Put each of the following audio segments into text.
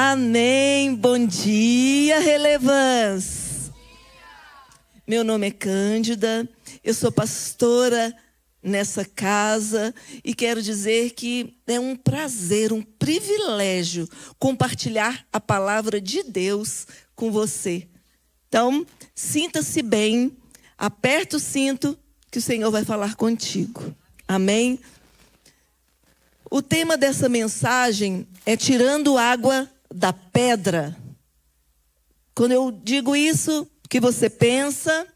Amém. Bom dia, Relevância. Meu nome é Cândida, eu sou pastora nessa casa e quero dizer que é um prazer, um privilégio compartilhar a palavra de Deus com você. Então, sinta-se bem, aperta o cinto que o Senhor vai falar contigo. Amém? O tema dessa mensagem é tirando água da pedra. Quando eu digo isso, o que você pensa?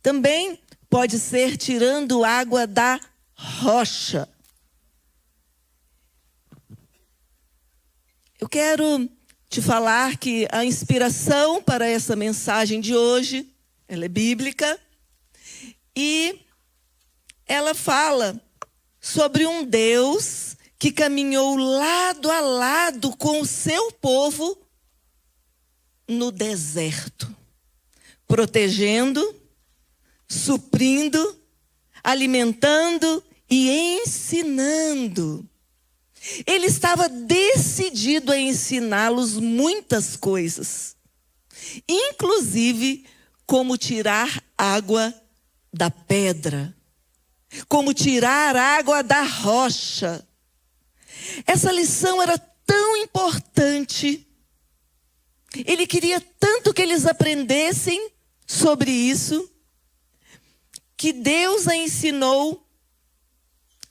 Também pode ser tirando água da rocha. Eu quero te falar que a inspiração para essa mensagem de hoje, ela é bíblica, e ela fala sobre um Deus que caminhou lado a lado com o seu povo no deserto, protegendo, suprindo, alimentando e ensinando. Ele estava decidido a ensiná-los muitas coisas, inclusive como tirar água da pedra, como tirar água da rocha. Essa lição era tão importante. Ele queria tanto que eles aprendessem sobre isso, que Deus a ensinou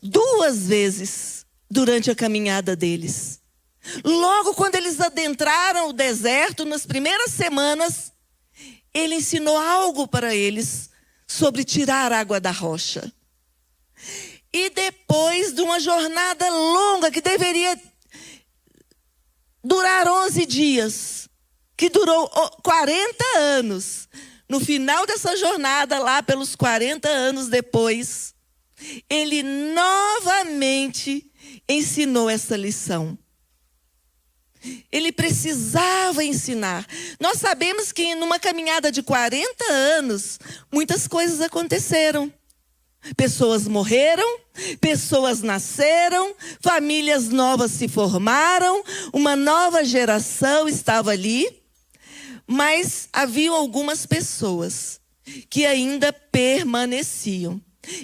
2 vezes durante a caminhada deles. Logo quando eles adentraram o deserto, nas primeiras semanas, ele ensinou algo para eles sobre tirar água da rocha. E depois de uma jornada longa, que deveria durar 11 dias, que durou 40 anos, no final dessa jornada, lá pelos 40 anos depois, ele novamente ensinou essa lição. Ele precisava ensinar. Nós sabemos que numa caminhada de 40 anos, muitas coisas aconteceram. Pessoas morreram, pessoas nasceram, famílias novas se formaram, uma nova geração estava ali, mas haviam algumas pessoas que ainda permaneciam.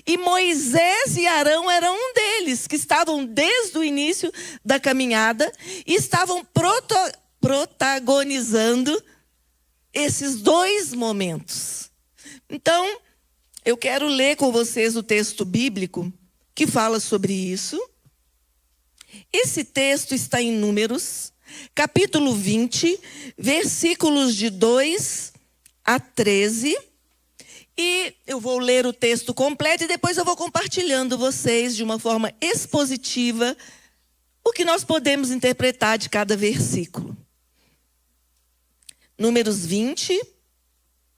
E Moisés e Arão eram um deles, que estavam desde o início da caminhada e estavam protagonizando esses 2 momentos. Então, eu quero ler com vocês o texto bíblico que fala sobre isso. Esse texto está em Números, capítulo 20, versículos de 2 a 13. E eu vou ler o texto completo e depois eu vou compartilhando vocês de uma forma expositiva o que nós podemos interpretar de cada versículo. Números 20,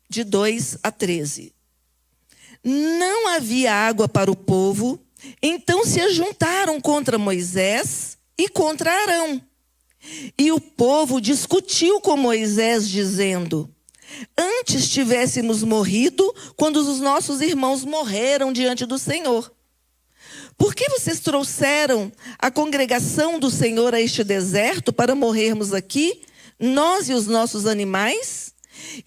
de 2 a 13. Não havia água para o povo, então se ajuntaram contra Moisés e contra Arão. E o povo discutiu com Moisés, dizendo: antes tivéssemos morrido quando os nossos irmãos morreram diante do Senhor. Por que vocês trouxeram a congregação do Senhor a este deserto para morrermos aqui, nós e os nossos animais?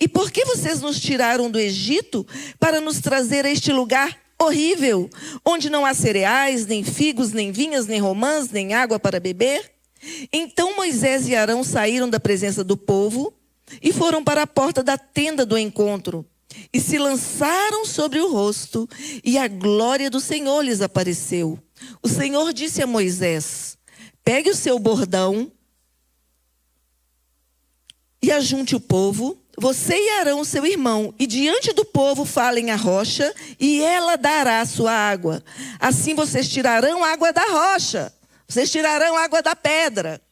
E por que vocês nos tiraram do Egito para nos trazer a este lugar horrível, onde não há cereais, nem figos, nem vinhas, nem romãs, nem água para beber? Então Moisés e Arão saíram da presença do povo e foram para a porta da tenda do encontro, e se lançaram sobre o rosto, e a glória do Senhor lhes apareceu. O Senhor disse a Moisés: pegue o seu bordão e ajunte o povo, você e Arão, seu irmão, e diante do povo falem à rocha, e ela dará a sua água. Assim vocês tirarão água da rocha, vocês tirarão água da pedra,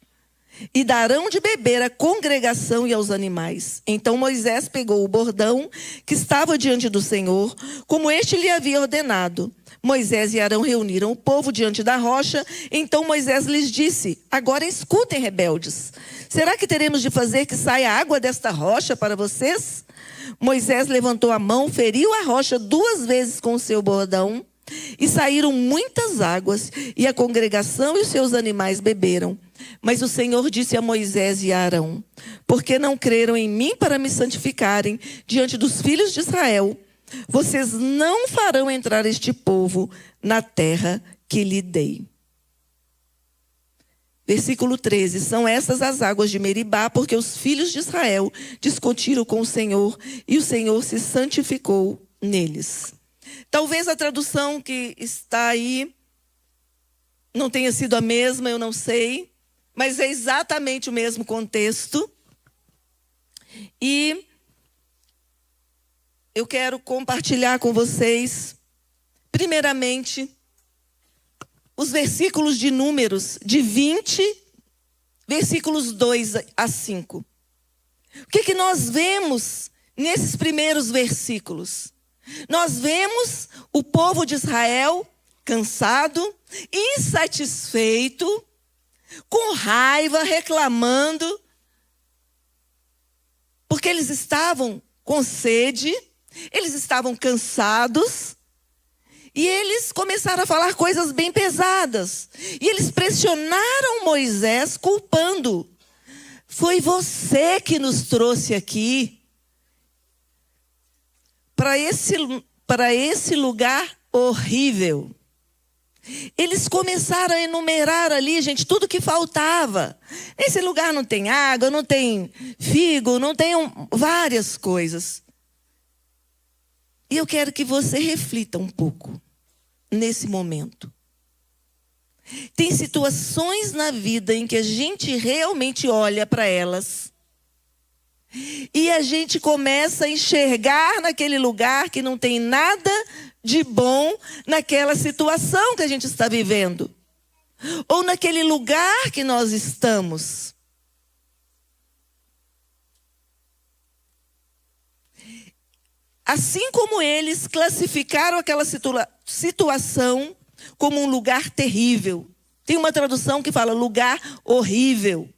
e darão de beber à congregação e aos animais. Então Moisés pegou o bordão que estava diante do Senhor, como este lhe havia ordenado. Moisés e Arão reuniram o povo diante da rocha. Então Moisés lhes disse: agora escutem, rebeldes. Será que teremos de fazer que saia água desta rocha para vocês? Moisés levantou a mão, feriu a rocha 2 vezes com o seu bordão, e saíram muitas águas, e a congregação e os seus animais beberam. Mas o Senhor disse a Moisés e a Arão: por que não creram em mim para me santificarem diante dos filhos de Israel? Vocês não farão entrar este povo na terra que lhe dei. Versículo 13. São essas as águas de Meribá, porque os filhos de Israel discutiram com o Senhor e o Senhor se santificou neles. Talvez a tradução que está aí não tenha sido a mesma, eu não sei, mas é exatamente o mesmo contexto. E eu quero compartilhar com vocês, primeiramente, os versículos de Números, de 20, versículos 2 a 5. O que nós vemos nesses primeiros versículos? Nós vemos o povo de Israel cansado, insatisfeito, com raiva, reclamando, porque eles estavam com sede, eles estavam cansados, e eles começaram a falar coisas bem pesadas. E eles pressionaram Moisés, culpando: foi você que nos trouxe aqui para esse lugar horrível. Eles começaram a enumerar ali, gente, tudo que faltava. Esse lugar não tem água, não tem figo, não tem várias coisas. E eu quero que você reflita um pouco nesse momento. Tem situações na vida em que a gente realmente olha para elas e a gente começa a enxergar naquele lugar que não tem nada de bom naquela situação que a gente está vivendo, ou naquele lugar que nós estamos. Assim como eles classificaram aquela situação como um lugar terrível. Tem uma tradução que fala lugar horrível.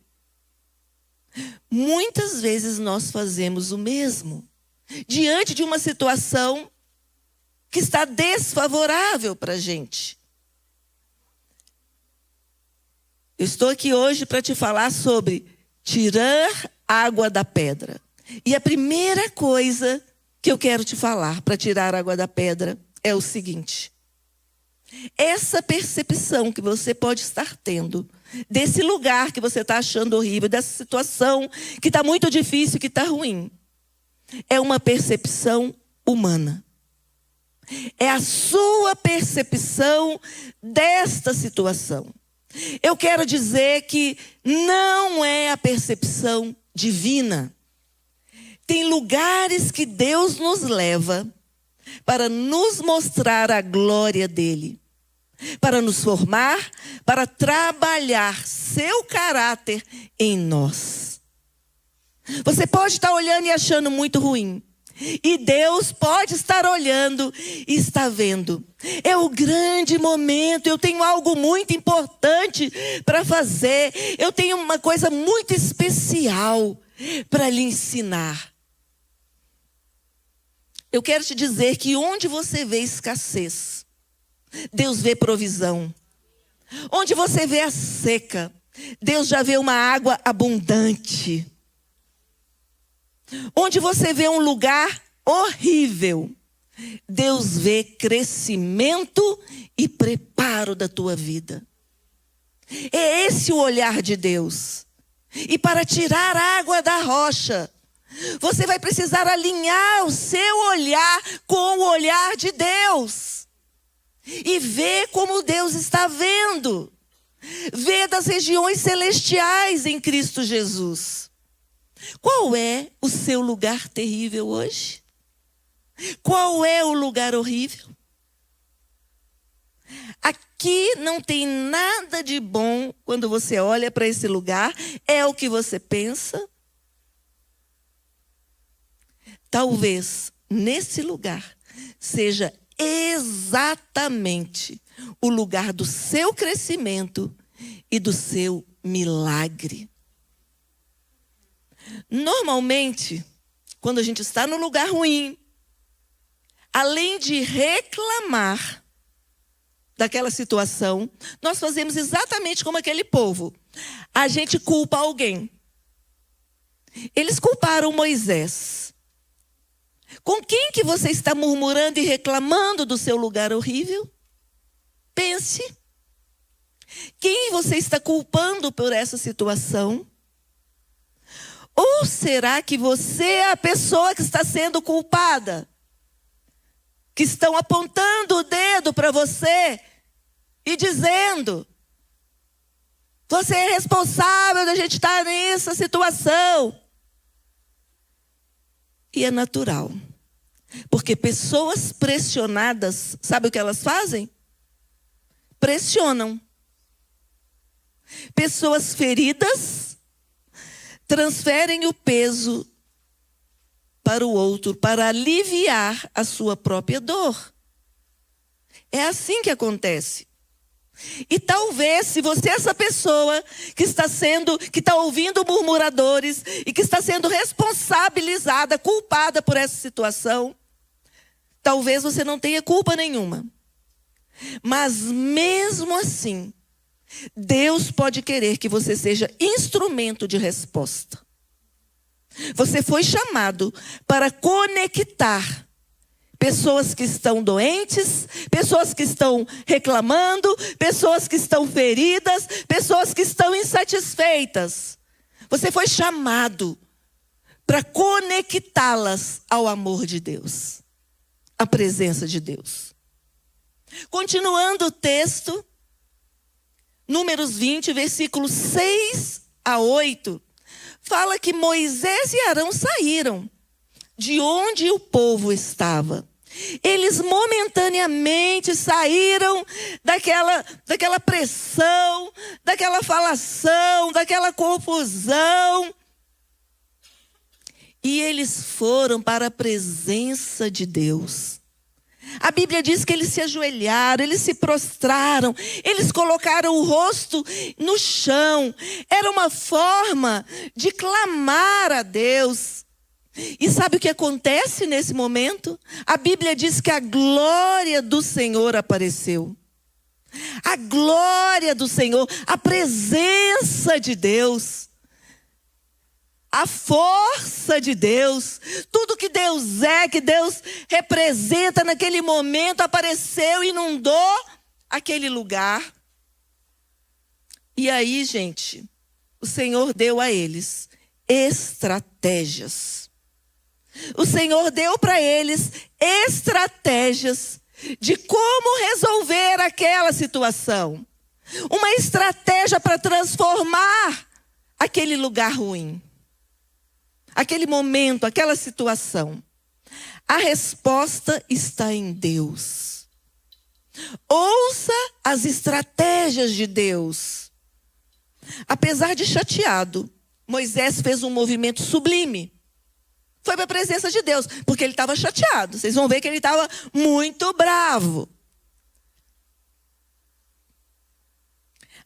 Muitas vezes nós fazemos o mesmo diante de uma situação que está desfavorável para a gente. Eu estou aqui hoje para te falar sobre tirar água da pedra. E a primeira coisa que eu quero te falar para tirar água da pedra é o seguinte: essa percepção que você pode estar tendo desse lugar que você está achando horrível, dessa situação que está muito difícil, que está ruim, é uma percepção humana. É a sua percepção desta situação. Eu quero dizer que não é a percepção divina. Tem lugares que Deus nos leva para nos mostrar a glória dele, para nos formar, para trabalhar seu caráter em nós. Você pode estar olhando e achando muito ruim, e Deus pode estar olhando e está vendo. É o grande momento, eu tenho algo muito importante para fazer, eu tenho uma coisa muito especial para lhe ensinar. Eu quero te dizer que onde você vê escassez, Deus vê provisão. Onde você vê a seca, Deus já vê uma água abundante. Onde você vê um lugar horrível, Deus vê crescimento e preparo da tua vida. É esse o olhar de Deus. E para tirar água da rocha, você vai precisar alinhar o seu olhar com o olhar de Deus. E ver como Deus está vendo. Ver das regiões celestiais em Cristo Jesus. Qual é o seu lugar terrível hoje? Qual é o lugar horrível? Aqui não tem nada de bom quando você olha para esse lugar. É o que você pensa. Talvez nesse lugar seja exatamente o lugar do seu crescimento e do seu milagre. Normalmente, quando a gente está no lugar ruim, além de reclamar daquela situação, nós fazemos exatamente como aquele povo. a gente culpa alguém. Eles culparam Moisés. Com quem que você está murmurando e reclamando do seu lugar horrível? Pense. Quem você está culpando por essa situação? Ou será que você é a pessoa que está sendo culpada? Que estão apontando o dedo para você e dizendo: você é responsável da gente estar nessa situação. E é natural. Porque pessoas pressionadas, sabe o que elas fazem? Pressionam. Pessoas feridas transferem o peso para o outro, para aliviar a sua própria dor. É assim que acontece. E talvez, se você é essa pessoa que está ouvindo murmuradores e que está sendo responsabilizada, culpada por essa situação, talvez você não tenha culpa nenhuma. Mas mesmo assim, Deus pode querer que você seja instrumento de resposta. Você foi chamado para conectar pessoas que estão doentes, pessoas que estão reclamando, pessoas que estão feridas, pessoas que estão insatisfeitas. Você foi chamado para conectá-las ao amor de Deus, à presença de Deus. Continuando o texto, Números 20, versículos 6 a 8, fala que Moisés e Arão saíram de onde o povo estava. Eles momentaneamente saíram daquela pressão, daquela falação, daquela confusão. E eles foram para a presença de Deus. A Bíblia diz que eles se ajoelharam, eles se prostraram, eles colocaram o rosto no chão. Era uma forma de clamar a Deus. E sabe o que acontece nesse momento? A Bíblia diz que a glória do Senhor apareceu. A glória do Senhor, a presença de Deus, a força de Deus, tudo que Deus é, que Deus representa naquele momento, apareceu e inundou aquele lugar. E aí, gente, o Senhor deu a eles estratégias. O Senhor deu para eles estratégias de como resolver aquela situação. Uma estratégia para transformar aquele lugar ruim. Aquele momento, aquela situação. A resposta está em Deus. Ouça as estratégias de Deus. Apesar de chateado, Moisés fez um movimento sublime. Foi para a presença de Deus, porque ele estava chateado. Vocês vão ver que ele estava muito bravo.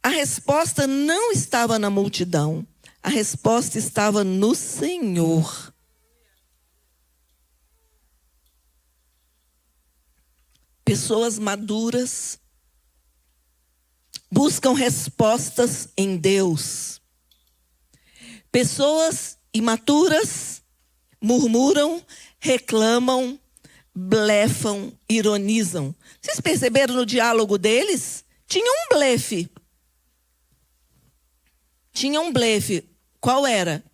A resposta não estava na multidão. A resposta estava no Senhor. Pessoas maduras buscam respostas em Deus. Pessoas imaturas murmuram, reclamam, blefam, ironizam. Vocês perceberam no diálogo deles? Tinha um blefe. Tinha um blefe. Qual era?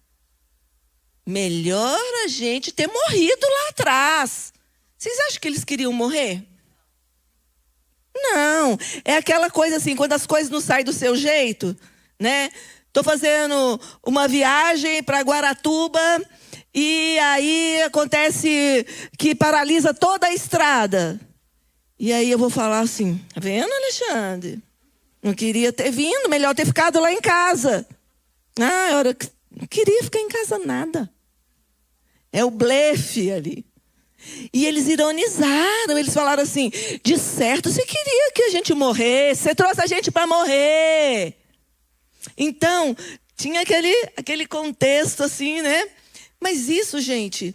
Melhor a gente ter morrido lá atrás. Vocês acham que eles queriam morrer? Não. É aquela coisa assim, quando as coisas não saem do seu jeito, né? Estou fazendo uma viagem para Guaratuba e aí acontece que paralisa toda a estrada. E aí eu vou falar assim, tá vendo, Alexandre? Não queria ter vindo, melhor ter ficado lá em casa. Ah, eu não queria ficar em casa nada. É o blefe ali. E eles ironizaram, eles falaram assim, de certo você queria que a gente morresse, você trouxe a gente para morrer. Então, tinha aquele contexto assim, né? Mas isso, gente,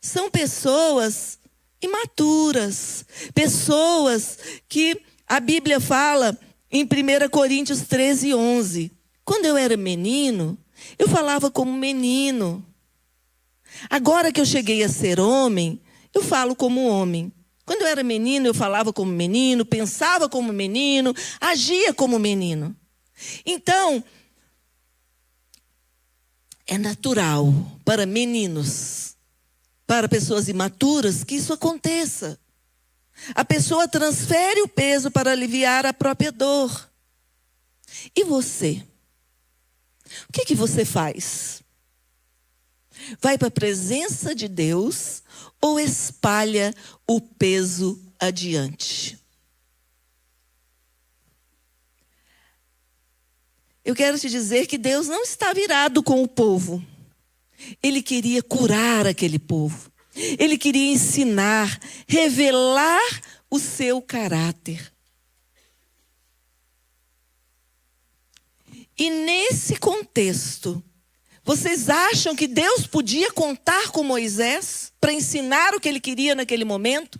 são pessoas imaturas. Pessoas que a Bíblia fala em 1 Coríntios 13, 11. Quando eu era menino, eu falava como menino. Agora que eu cheguei a ser homem, eu falo como homem. Quando eu era menino, eu falava como menino, pensava como menino, agia como menino. Então, é natural para meninos, para pessoas imaturas, que isso aconteça. A pessoa transfere o peso para aliviar a própria dor. E você? O que você faz? Vai para a presença de Deus ou espalha o peso adiante? Eu quero te dizer que Deus não está virado com o povo. Ele queria curar aquele povo. Ele queria ensinar, revelar o seu caráter. E nesse contexto, vocês acham que Deus podia contar com Moisés para ensinar o que ele queria naquele momento?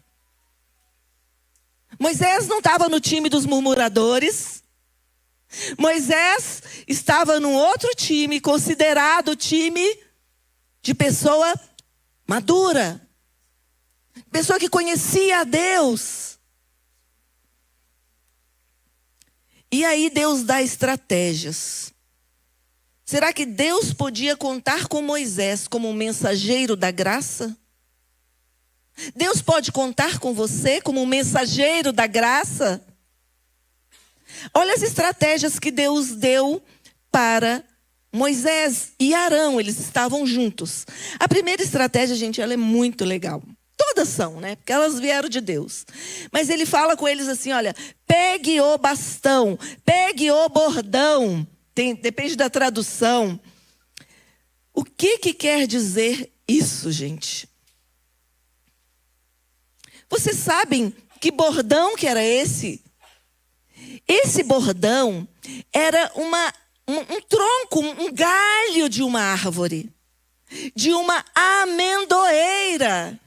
Moisés não estava no time dos murmuradores. Moisés estava num outro time, considerado time de pessoa madura. Pessoa que conhecia a Deus. E aí Deus dá estratégias. Será que Deus podia contar com Moisés como um mensageiro da graça? Deus pode contar com você como um mensageiro da graça? Olha as estratégias que Deus deu para Moisés e Arão. Eles estavam juntos. A primeira estratégia, gente, ela é muito legal. Todas são, né? Porque elas vieram de Deus. Mas ele fala com eles assim, olha, pegue o bastão, pegue o bordão. Depende da tradução. O que quer dizer isso, gente? Vocês sabem que bordão que era esse? Esse bordão era um tronco, um galho de uma árvore. De uma amendoeira.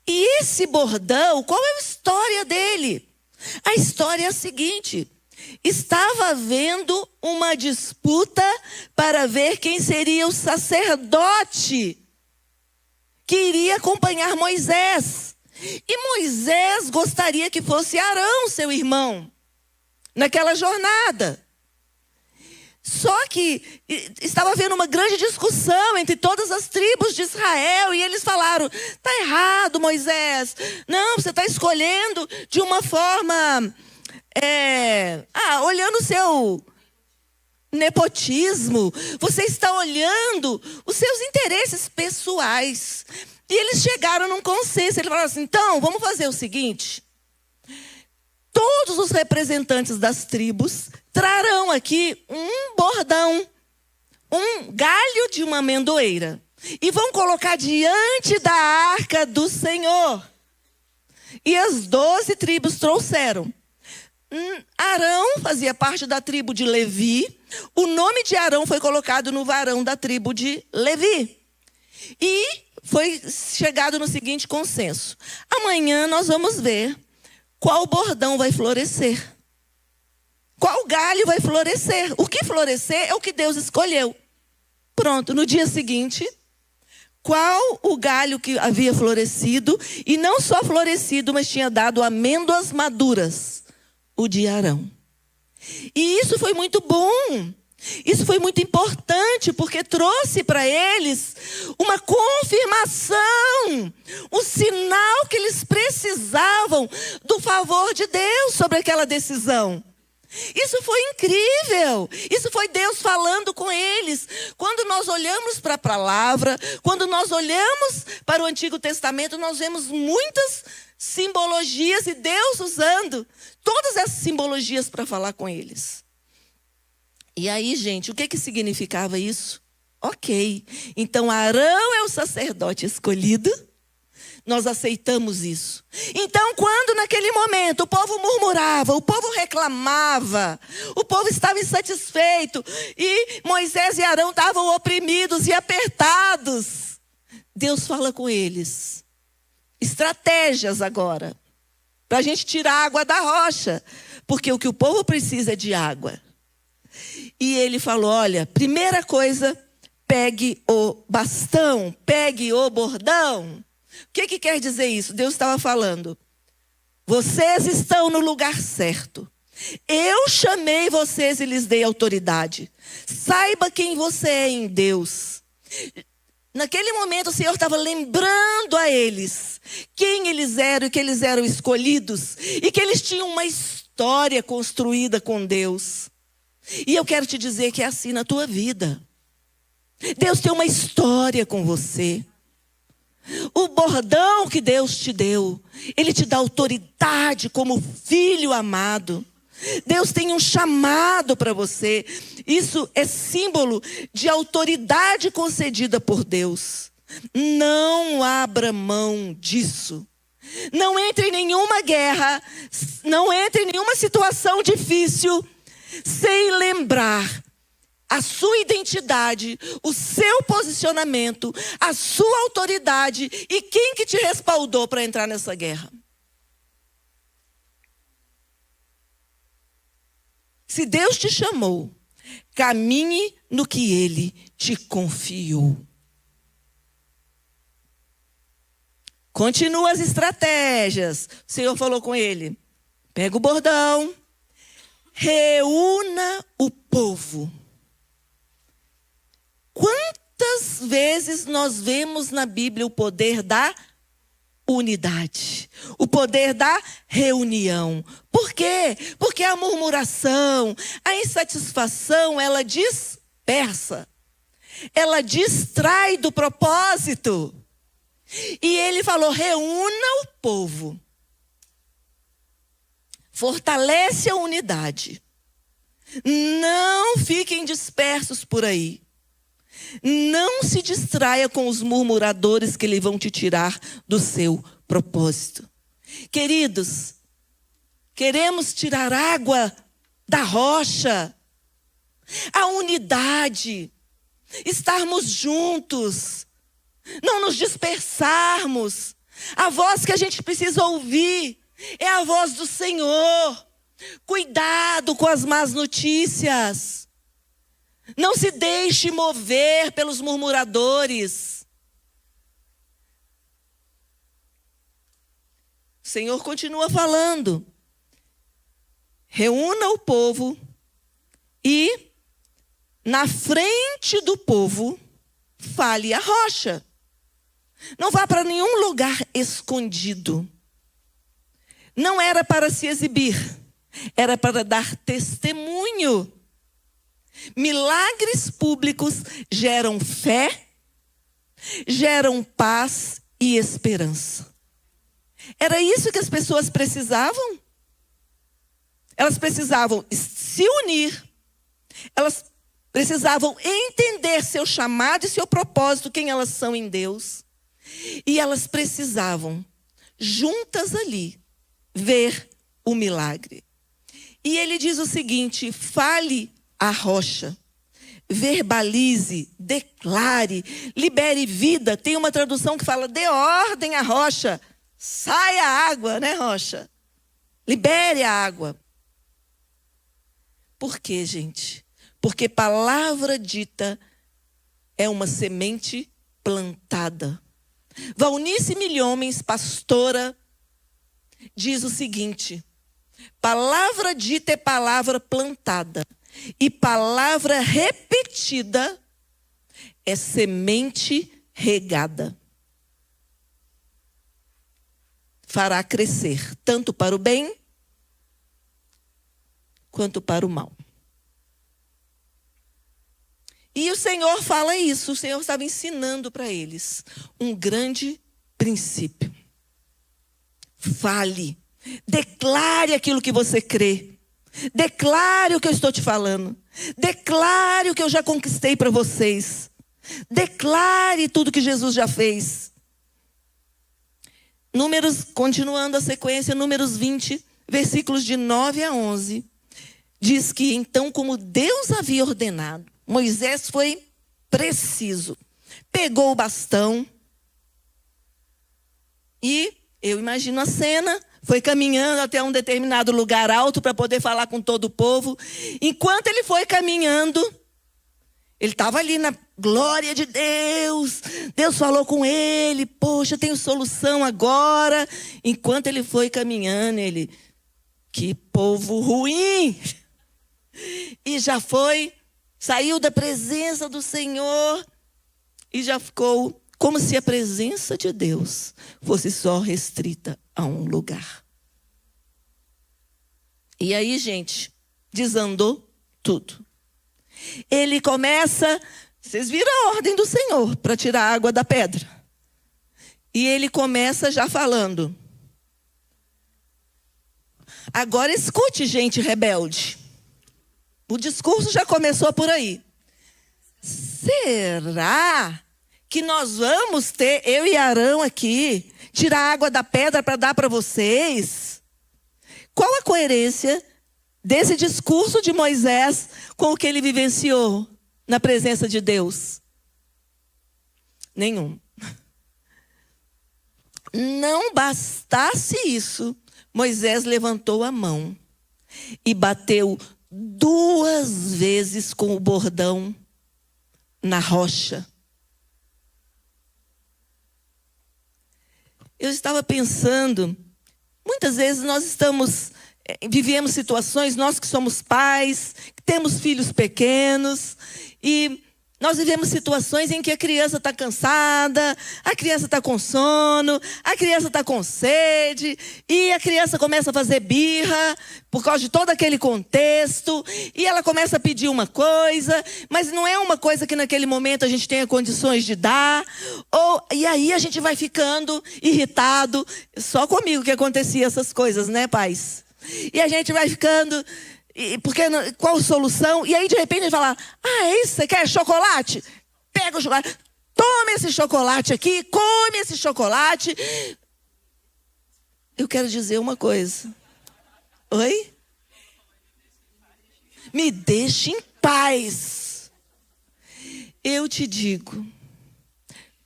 E esse bordão, qual é a história dele? A história é a seguinte: estava havendo uma disputa para ver quem seria o sacerdote que iria acompanhar Moisés. E Moisés gostaria que fosse Arão, seu irmão, naquela jornada. Só que estava havendo uma grande discussão entre todas as tribos de Israel. E eles falaram, está errado, Moisés. Não, você está escolhendo de uma forma... olhando o seu nepotismo. Você está olhando os seus interesses pessoais. E eles chegaram num consenso. Eles falaram assim, então, vamos fazer o seguinte. Todos os representantes das tribos trarão aqui um bordão, um galho de uma amendoeira, e vão colocar diante da arca do Senhor. E as 12 tribos trouxeram. Arão fazia parte da tribo de Levi. O nome de Arão foi colocado no varão da tribo de Levi. E foi chegado no seguinte consenso: amanhã nós vamos ver qual bordão vai florescer. Qual galho vai florescer? O que florescer é o que Deus escolheu. Pronto, no dia seguinte, qual o galho que havia florescido, e não só florescido, mas tinha dado amêndoas maduras? O de Arão. E isso foi muito bom. Isso foi muito importante, porque trouxe para eles uma confirmação, um sinal que eles precisavam do favor de Deus sobre aquela decisão. Isso foi incrível. Isso foi Deus falando com eles. Quando nós olhamos para a palavra, quando nós olhamos para o Antigo Testamento, nós vemos muitas simbologias e Deus usando todas essas simbologias para falar com eles. E aí, gente, o que significava isso? Ok, então Arão é o sacerdote escolhido. Nós aceitamos isso. Então, quando naquele momento o povo murmurava, o povo reclamava, o povo estava insatisfeito, e Moisés e Arão estavam oprimidos e apertados, Deus fala com eles. Estratégias agora, para a gente tirar a água da rocha, porque o que o povo precisa é de água. E ele falou, olha, primeira coisa, pegue o bastão, pegue o bordão. O que quer dizer isso? Deus estava falando, vocês estão no lugar certo. Eu chamei vocês e lhes dei autoridade. Saiba quem você é em Deus. Naquele momento o Senhor estava lembrando a eles quem eles eram e que eles eram escolhidos. E que eles tinham uma história construída com Deus. E eu quero te dizer que é assim na tua vida. Deus tem uma história com você. O bordão que Deus te deu, Ele te dá autoridade como filho amado. Deus tem um chamado para você. Isso é símbolo de autoridade concedida por Deus. Não abra mão disso. Não entre em nenhuma guerra, não entre em nenhuma situação difícil sem lembrar a sua identidade, o seu posicionamento, a sua autoridade e quem que te respaldou para entrar nessa guerra. Se Deus te chamou, caminhe no que Ele te confiou. Continua as estratégias. O Senhor falou com ele, pega o bordão, reúna o povo. Quantas vezes nós vemos na Bíblia o poder da unidade, o poder da reunião? Por quê? Porque a murmuração, a insatisfação, ela dispersa, ela distrai do propósito. E ele falou, reúna o povo, fortalece a unidade, não fiquem dispersos por aí. Não se distraia com os murmuradores que lhe vão te tirar do seu propósito. Queridos, queremos tirar água da rocha. A unidade, estarmos juntos, não nos dispersarmos. A voz que a gente precisa ouvir é a voz do Senhor. Cuidado com as más notícias. Não se deixe mover pelos murmuradores. O Senhor continua falando. Reúna o povo e, na frente do povo, fale a rocha. Não vá para nenhum lugar escondido. Não era para se exibir, era para dar testemunho. Milagres públicos geram fé, geram paz e esperança. Era isso que as pessoas precisavam. Elas precisavam se unir. Elas precisavam entender seu chamado e seu propósito, quem elas são em Deus. E elas precisavam, juntas ali, ver o milagre. E ele diz o seguinte, fale a rocha, verbalize, declare, libere vida. Tem uma tradução que fala, dê ordem à rocha, saia a água, né, rocha? Libere a água. Por quê, gente? Porque palavra dita é uma semente plantada. Valnice Milhomens, pastora, diz o seguinte, palavra dita é palavra plantada. E palavra repetida é semente regada. Fará crescer tanto para o bem quanto para o mal. E o Senhor fala isso, o Senhor estava ensinando para eles um grande princípio. Fale, declare aquilo que você crê. Declare o que eu estou te falando. Declare o que eu já conquistei para vocês. Declare tudo que Jesus já fez. Números, continuando a sequência, Números 20, versículos de 9 a 11. Diz que então, como Deus havia ordenado, Moisés foi preciso. Pegou o bastão e, eu imagino a cena, Foi caminhando até um determinado lugar alto para poder falar com todo o povo. Enquanto ele foi caminhando, ele estava ali na glória de Deus. Deus falou com ele. Poxa, eu tenho solução agora. Enquanto ele foi caminhando, ele... Que povo ruim! E já foi, saiu da presença do Senhor e já ficou como se a presença de Deus fosse só restrita a um lugar. E aí, gente, desandou tudo. Ele começa, vocês viram a ordem do Senhor para tirar a água da pedra. E ele começa já falando. Agora escute, gente rebelde. O discurso já começou por aí. Será que nós vamos ter, eu e Arão aqui, tirar a água da pedra para dar para vocês? Qual a coerência desse discurso de Moisés com o que ele vivenciou na presença de Deus? Nenhum. Não bastasse isso, Moisés levantou a mão e bateu 2 vezes com o bordão na rocha. Eu estava pensando, muitas vezes nós vivemos situações, nós que somos pais, que temos filhos pequenos, e nós vivemos situações em que a criança está cansada, a criança está com sono, a criança está com sede, e a criança começa a fazer birra por causa de todo aquele contexto, e ela começa a pedir uma coisa, mas não é uma coisa que naquele momento a gente tenha condições de dar, e aí a gente vai ficando irritado. Só comigo que acontecia essas coisas, né, pais? E a gente vai ficando... Porque qual a solução? E aí de repente ele fala: é isso, você quer chocolate? Pega o chocolate, tome esse chocolate aqui, come esse chocolate. Eu quero dizer uma coisa. Oi? Me deixe em paz. Eu te digo,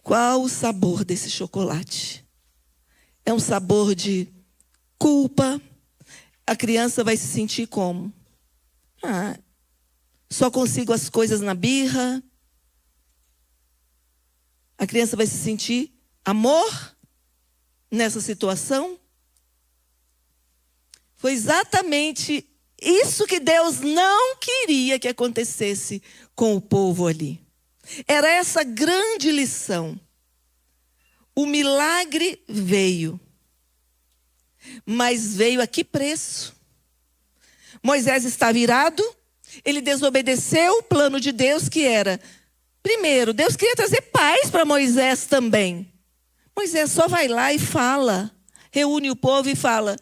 qual o sabor desse chocolate? É um sabor de culpa. A criança vai se sentir como? Só consigo as coisas na birra. A criança vai se sentir amor nessa situação. Foi exatamente isso que Deus não queria que acontecesse com o povo ali. Era essa grande lição. O milagre veio. Mas veio a que preço? Moisés está virado, ele desobedeceu o plano de Deus, que era, primeiro, Deus queria trazer paz para Moisés também. Moisés só vai lá e fala, reúne o povo e fala: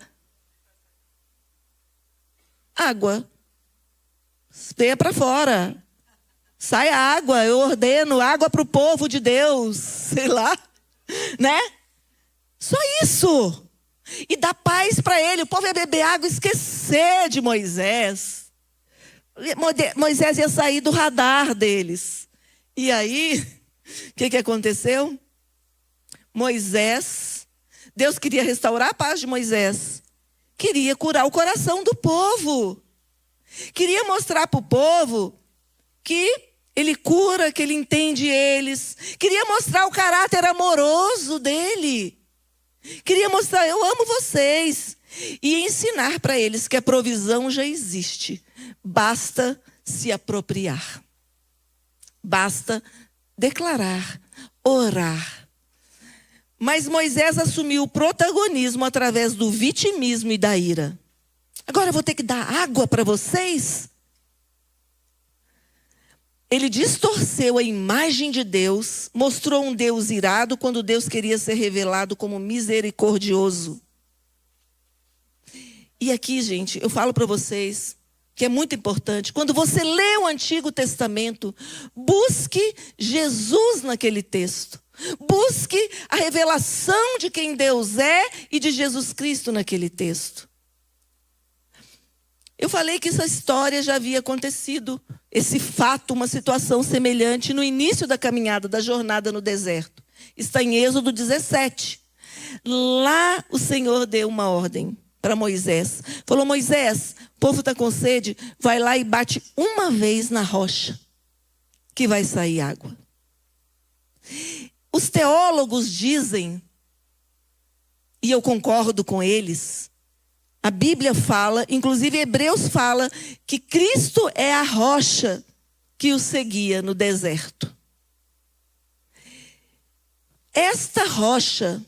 água, venha para fora, sai a água, eu ordeno água para o povo de Deus, sei lá, né? Só isso. E dá paz para ele. O povo ia beber água e esquecer de Moisés. Moisés ia sair do radar deles. E aí, o que aconteceu? Deus queria restaurar a paz de Moisés. Queria curar o coração do povo. Queria mostrar para o povo que ele cura, que ele entende eles. Queria mostrar o caráter amoroso dele. Queria mostrar: eu amo vocês. E ensinar para eles que a provisão já existe. Basta se apropriar. Basta declarar, orar. Mas Moisés assumiu o protagonismo através do vitimismo e da ira. Agora eu vou ter que dar água para vocês? Ele distorceu a imagem de Deus, mostrou um Deus irado quando Deus queria ser revelado como misericordioso. E aqui, gente, eu falo para vocês que é muito importante. Quando você lê o Antigo Testamento, busque Jesus naquele texto. Busque a revelação de quem Deus é e de Jesus Cristo naquele texto. Eu falei que essa história já havia acontecido, esse fato, uma situação semelhante no início da caminhada, da jornada no deserto. Está em Êxodo 17. Lá o Senhor deu uma ordem para Moisés. Falou: Moisés, o povo está com sede, vai lá e bate uma vez na rocha, que vai sair água. Os teólogos dizem, e eu concordo com eles, a Bíblia fala, inclusive Hebreus fala, que Cristo é a rocha que o seguia no deserto. Esta rocha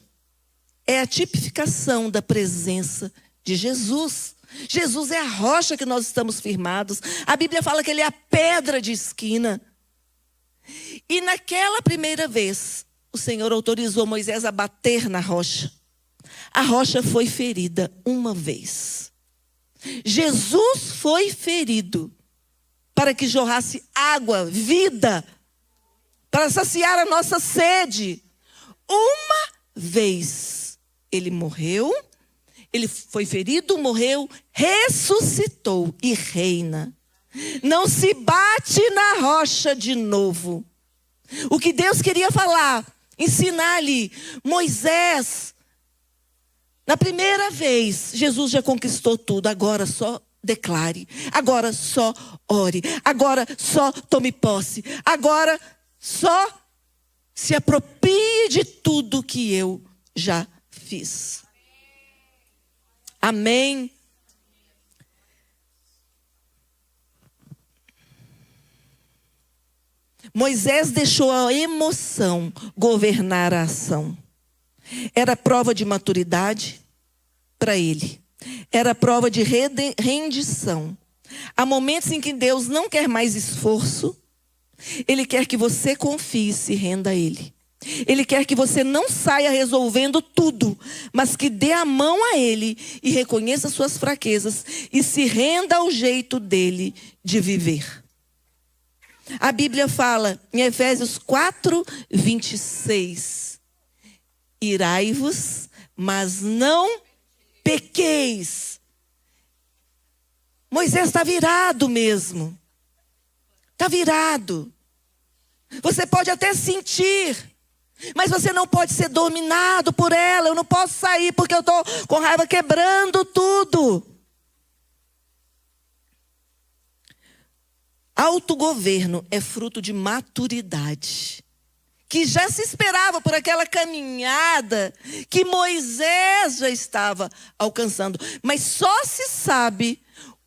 é a tipificação da presença de Jesus. Jesus é a rocha que nós estamos firmados. A Bíblia fala que ele é a pedra de esquina. E naquela primeira vez, o Senhor autorizou Moisés a bater na rocha. A rocha foi ferida uma vez. Jesus foi ferido para que jorrasse água, vida, para saciar a nossa sede. Uma vez ele morreu, ele foi ferido, morreu, ressuscitou e reina. Não se bate na rocha de novo. O que Deus queria falar, ensinar ali, Moisés, na primeira vez, Jesus já conquistou tudo, agora só declare, agora só ore, agora só tome posse, agora só se aproprie de tudo que eu já fiz. Amém? Moisés deixou a emoção governar a ação. Era prova de maturidade para ele. Era prova de rendição. Há momentos em que Deus não quer mais esforço. Ele quer que você confie e se renda a Ele. Ele quer que você não saia resolvendo tudo, mas que dê a mão a Ele e reconheça suas fraquezas e se renda ao jeito dele de viver. A Bíblia fala em Efésios 4:26. Irai-vos, mas não pequeis. Moisés está virado mesmo. Está virado. Você pode até sentir, mas você não pode ser dominado por ela. Eu não posso sair porque eu estou com raiva, quebrando tudo. Autogoverno é fruto de maturidade, que já se esperava por aquela caminhada que Moisés já estava alcançando. Mas só se sabe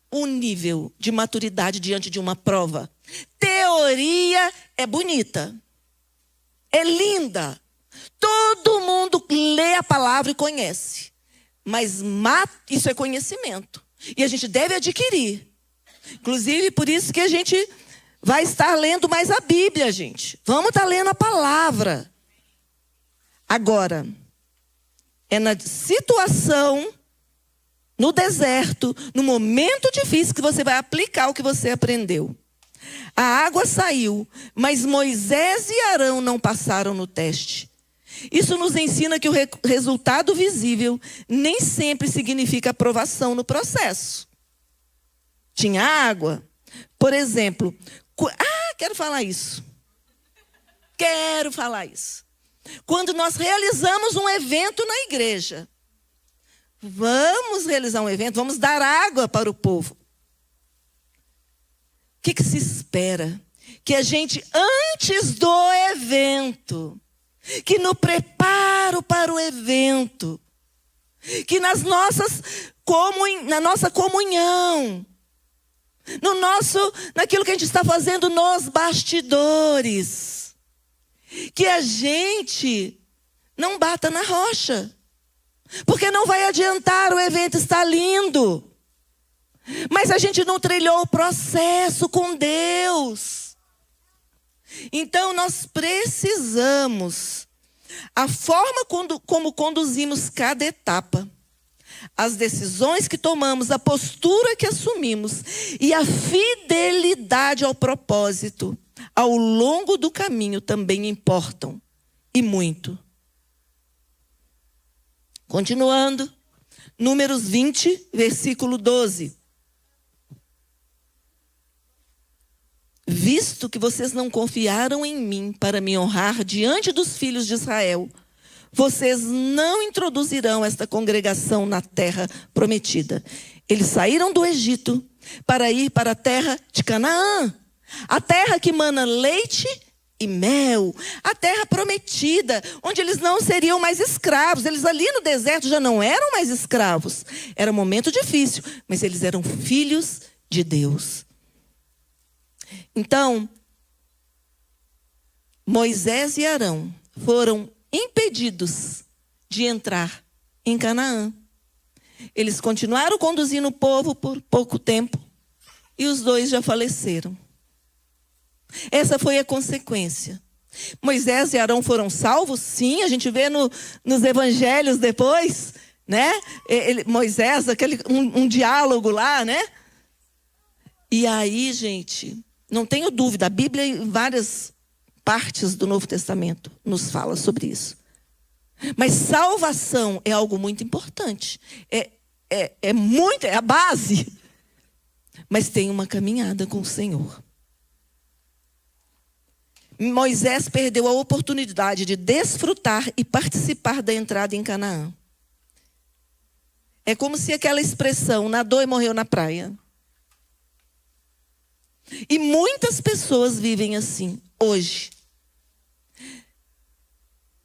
o nível de maturidade diante de uma prova. Teoria é bonita, é linda. Todo mundo lê a palavra e conhece. Mas isso é conhecimento. E a gente deve adquirir. Inclusive, por isso que a gente vai estar lendo mais a Bíblia, gente. Vamos estar lendo a palavra. Agora, é na situação, no deserto, no momento difícil, que você vai aplicar o que você aprendeu. A água saiu, mas Moisés e Arão não passaram no teste. Isso nos ensina que o resultado visível nem sempre significa aprovação no processo. Tinha água. Por exemplo, quero falar isso. Quando nós realizamos um evento na igreja, vamos realizar um evento, vamos dar água para o povo. O que se espera? Que a gente, antes do evento, que no preparo para o evento, que na nossa comunhão, naquilo que a gente está fazendo nos bastidores, que a gente não bata na rocha, porque não vai adiantar, o evento está lindo, mas a gente não trilhou o processo com Deus. Então nós precisamos, a forma como conduzimos cada etapa, as decisões que tomamos, a postura que assumimos e a fidelidade ao propósito ao longo do caminho também importam, e muito. Continuando, Números 20, versículo 12. Visto que vocês não confiaram em mim para me honrar diante dos filhos de Israel, vocês não introduzirão esta congregação na terra prometida. Eles saíram do Egito para ir para a terra de Canaã, a terra que mana leite e mel, a terra prometida, onde eles não seriam mais escravos. Eles ali no deserto já não eram mais escravos. Era um momento difícil, mas eles eram filhos de Deus. Então, Moisés e Arão foram impedidos de entrar em Canaã. Eles continuaram conduzindo o povo por pouco tempo e os dois já faleceram. Essa foi a consequência. Moisés e Arão foram salvos? Sim, a gente vê nos evangelhos depois, né? Moisés, um diálogo lá, né? E aí, gente, não tenho dúvida, a Bíblia em várias partes do Novo Testamento nos fala sobre isso. Mas salvação é algo muito importante. É a base. Mas tem uma caminhada com o Senhor. Moisés perdeu a oportunidade de desfrutar e participar da entrada em Canaã. É como se aquela expressão, nadou e morreu na praia. E muitas pessoas vivem assim, hoje.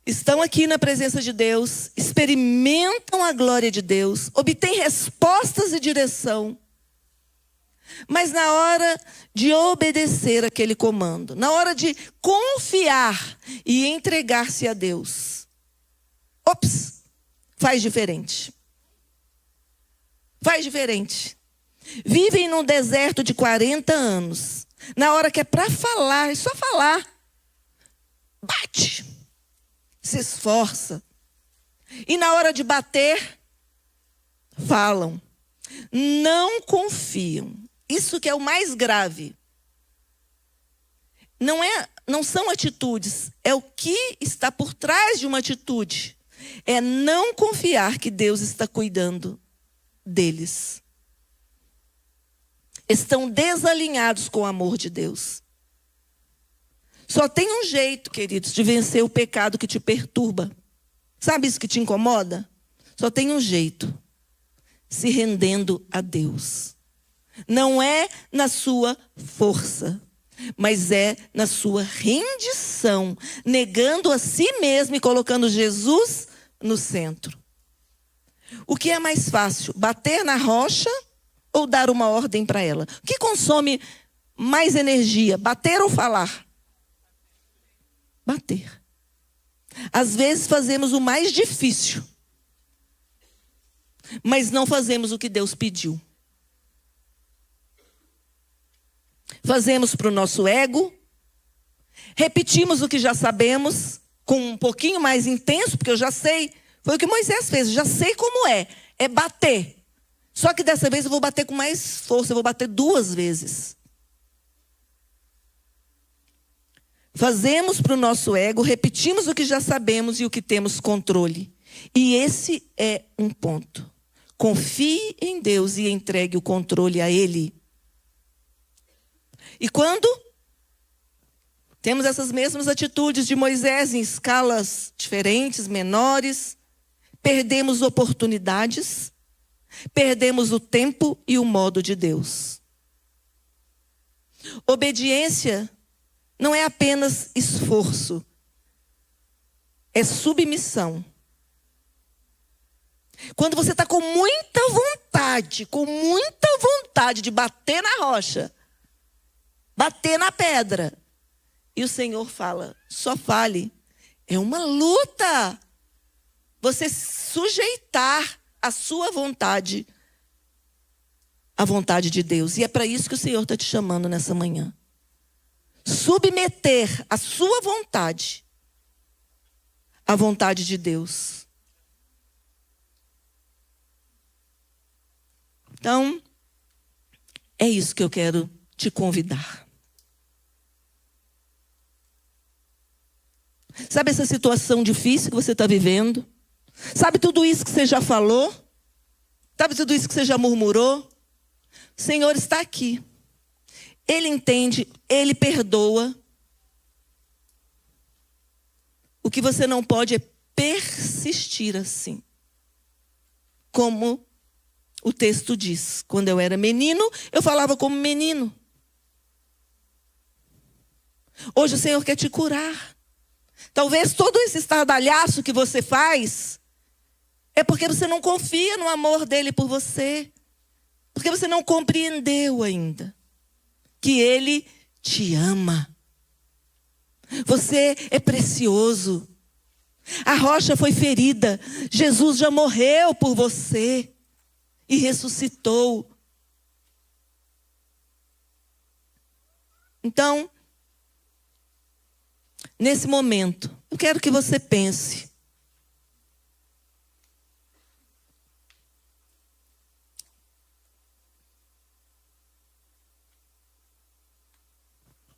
Estão aqui na presença de Deus, experimentam a glória de Deus, obtêm respostas e direção. Mas na hora de obedecer aquele comando, na hora de confiar e entregar-se a Deus, faz diferente. Faz diferente. Vivem num deserto de 40 anos. Na hora que é para falar, é só falar. Bate. Se esforça. E na hora de bater, falam. Não confiam. Isso que é o mais grave. Não são atitudes, é o que está por trás de uma atitude. É não confiar que Deus está cuidando deles. Estão desalinhados com o amor de Deus. Só tem um jeito, queridos, de vencer o pecado que te perturba. Sabe isso que te incomoda? Só tem um jeito. Se rendendo a Deus. Não é na sua força, mas é na sua rendição, negando a si mesmo e colocando Jesus no centro. O que é mais fácil, bater na rocha ou dar uma ordem para ela? O que consome mais energia, bater ou falar? Bater. Às vezes fazemos o mais difícil, mas não fazemos o que Deus pediu. Fazemos para o nosso ego, repetimos o que já sabemos, com um pouquinho mais intenso, porque eu já sei, foi o que Moisés fez, eu já sei como é bater. Só que dessa vez eu vou bater com mais força, eu vou bater 2 vezes. Fazemos para o nosso ego, repetimos o que já sabemos e o que temos controle. E esse é um ponto. Confie em Deus e entregue o controle a Ele. E quando temos essas mesmas atitudes de Moisés em escalas diferentes, menores, perdemos oportunidades, perdemos o tempo e o modo de Deus. Obediência não é apenas esforço, é submissão. Quando você está com muita vontade de bater na rocha, bater na pedra, e o Senhor fala, só fale. É uma luta. Você sujeitar a sua vontade à vontade de Deus. E é para isso que o Senhor está te chamando nessa manhã. Submeter a sua vontade à vontade de Deus. Então, é isso que eu quero te convidar. Sabe essa situação difícil que você está vivendo? Sabe tudo isso que você já falou? Sabe tudo isso que você já murmurou? O Senhor está aqui. Ele entende, Ele perdoa. O que você não pode é persistir assim. Como o texto diz. Quando eu era menino, eu falava como menino. Hoje o Senhor quer te curar. Talvez todo esse estardalhaço que você faz é porque você não confia no amor dele por você. Porque você não compreendeu ainda que ele te ama. Você é precioso. A rocha foi ferida. Jesus já morreu por você e ressuscitou. Então, nesse momento, eu quero que você pense.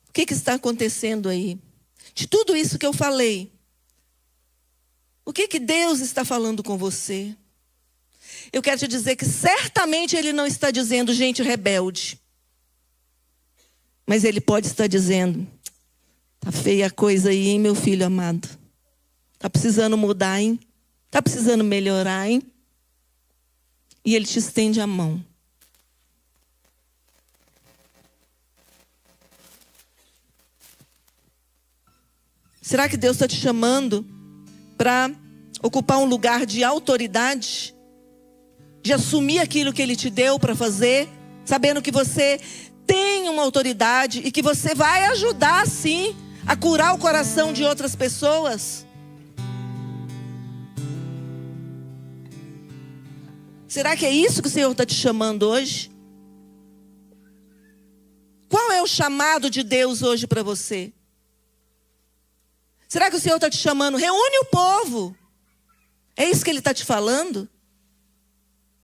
O que está acontecendo aí? De tudo isso que eu falei, o que Deus está falando com você? Eu quero te dizer que certamente Ele não está dizendo gente rebelde. Mas Ele pode estar dizendo, tá feia a coisa aí, hein, meu filho amado? Tá precisando mudar, hein? Tá precisando melhorar, hein? E Ele te estende a mão. Será que Deus está te chamando para ocupar um lugar de autoridade? De assumir aquilo que Ele te deu para fazer? Sabendo que você tem uma autoridade e que você vai ajudar, sim, a curar o coração de outras pessoas? Será que é isso que o Senhor está te chamando hoje? Qual é o chamado de Deus hoje para você? Será que o Senhor está te chamando? Reúne o povo. É isso que Ele está te falando?